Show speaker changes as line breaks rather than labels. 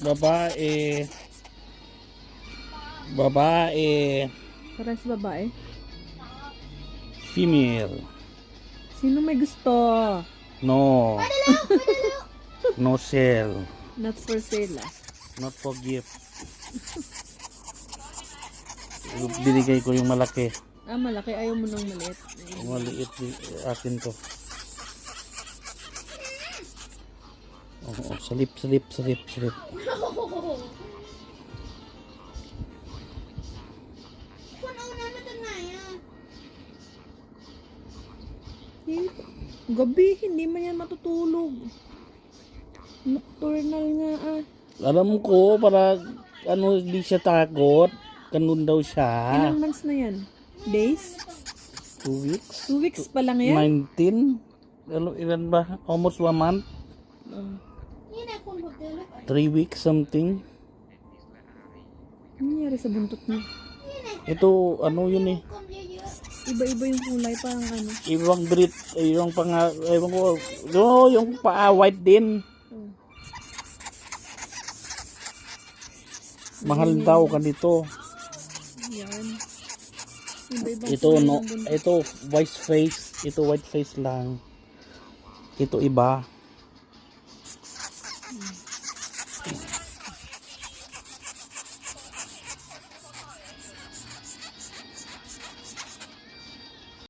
Babae. Babae.
Parehas babae.
Female.
Sino may gusto?
No. No sale.
Not for sale ah.
Not for gift. Binigay ko yung malaki.
Ah, malaki. Ayaw mo nang maliit.
Yung maliit akin to. Oo, salip.
Eh, gabi, hindi man yan matutulog. Nocturnal nga ah.
Alam ko para ano hindi siya takot. Ganun daw siya.
Ilang months na yan? Days?
2 weeks.
2 weeks pa lang yan?
19. Ilan ba? Almost 1 month. 3 weeks something.
Ano nangyari sa buntot niya?
Ito ano yun eh.
Iba-iba yung kulay, parang ano.
Ibang breed, yung ewan ko. No, yung paa white din. Mahal daw ganito.
Yan. Iba-ibang
Ito
kulay
no,
ng buntot.
ito white face, lang. Ito iba.